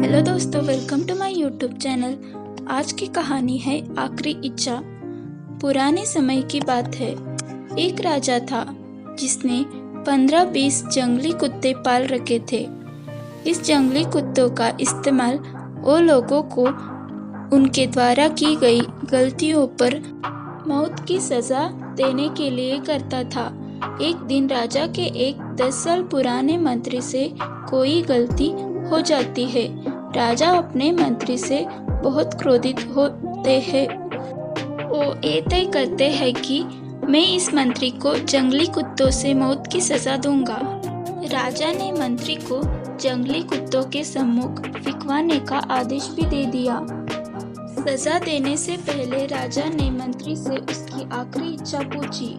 Hello दोस्तों, welcome to my YouTube channel. आज की कहानी है आखिरी इच्छा। पुराने समय की बात है। एक राजा था जिसने 15-20 जंगली कुत्ते पाल रखे थे। इस जंगली कुत्तों का इस्तेमाल वो लोगों को उनके द्वारा की गई गलतियों पर मौत की सजा देने के लिए करता था। एक दिन राजा के एक 10 साल पुराने मंत्री से कोई गलती हो जाती है। राजा अपने मंत्री से बहुत क्रोधित होते हैं। वो ये तय करते हैं कि मैं इस मंत्री को जंगली कुत्तों से मौत की सजा दूंगा। राजा ने मंत्री को जंगली कुत्तों के सम्मुख फिकवाने का आदेश भी दे दिया। सजा देने से पहले राजा ने मंत्री से उसकी आखिरी इच्छा पूछी।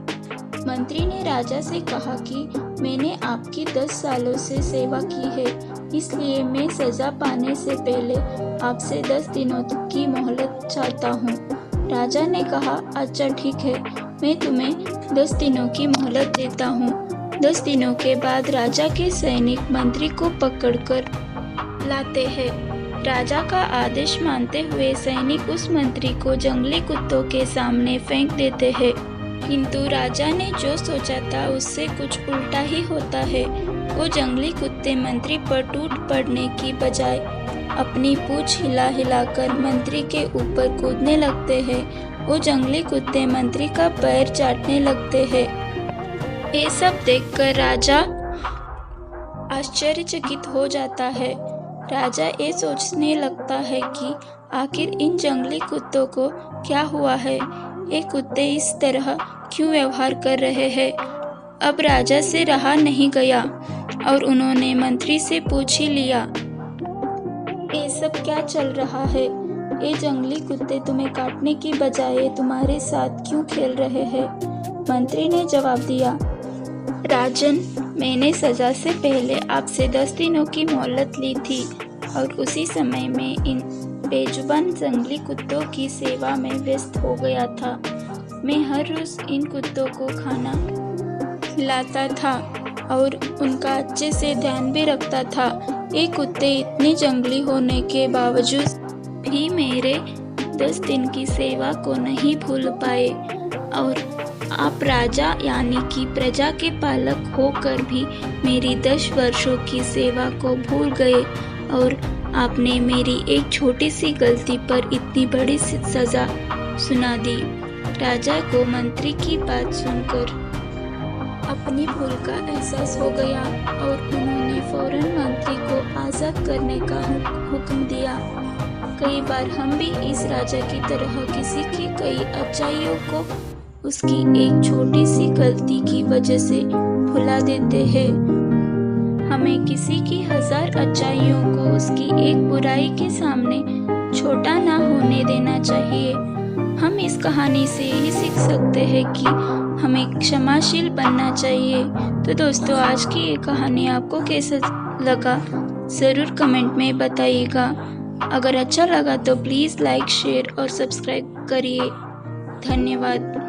मंत्री ने राजा से कहा कि मैंने आपकी 10 सालों से सेवा की है, इसलिए मैं सजा पाने से पहले आपसे 10 दिनों की मोहलत चाहता हूँ। राजा ने कहा, अच्छा ठीक है, मैं तुम्हें 10 दिनों की मोहलत देता हूँ। 10 दिनों के बाद राजा के सैनिक मंत्री को पकड़कर लाते हैं। राजा का आदेश मानते हुए सैनिक उस मंत्री को जंगली कुत्तों के सामने फेंक देते हैं। किंतु राजा ने जो सोचा था उससे कुछ उल्टा ही होता है। वो जंगली कुत्ते मंत्री पर टूट पड़ने की बजाय अपनी पूंछ हिला हिलाकर मंत्री के ऊपर कूदने लगते हैं। वो जंगली कुत्ते मंत्री का पैर चाटने लगते हैं। ये सब देखकर राजा आश्चर्यचकित हो जाता है। राजा ये सोचने लगता है कि आखिर इन जंगली कुत्तों को क्या हुआ है, ये कुत्ते इस तरह क्यों व्यवहार कर रहे हैं। अब राजा से रहा नहीं गया और उन्होंने मंत्री से पूछ ही लिया, ये सब क्या चल रहा है? ये जंगली कुत्ते तुम्हें काटने की बजाय तुम्हारे साथ क्यों खेल रहे हैं? मंत्री ने जवाब दिया, राजन, मैंने सजा से पहले आपसे 10 दिनों की मोहलत ली थी और उसी समय में इन बेजुबान जंगली कुत्तों की सेवा में व्यस्त हो गया था। मैं हर रोज इन कुत्तों को खाना खिलाता था और उनका अच्छे से ध्यान भी रखता था। ये कुत्ते इतने जंगली होने के बावजूद भी मेरे 10 दिन की सेवा को नहीं भूल पाए और आप राजा यानी कि प्रजा के पालक होकर भी मेरी 10 वर्षों की सेवा को भूल गए और आपने मेरी एक छोटी सी गलती पर इतनी बड़ी सजा सुना दी। राजा को मंत्री की बात सुनकर अपनी भूल का एहसास हो गया और उन्होंने फौरन मंत्री को आज़ाद करने का हुक्म दिया। कई बार हम भी इस राजा की तरह किसी की कई अच्छाइयों को उसकी एक छोटी सी गलती की वजह से भुला देते हैं। हमें किसी की 1000 अच्छाइयों को उसकी एक बुराई के सामने छोटा ना होने देना चाहिए। हम इस कहानी से यही सीख सकते हैं कि हमें क्षमाशील बनना चाहिए। तो दोस्तों, आज की ये कहानी आपको कैसा लगा ज़रूर कमेंट में बताइएगा। अगर अच्छा लगा तो प्लीज़ लाइक, शेयर और सब्सक्राइब करिए। धन्यवाद।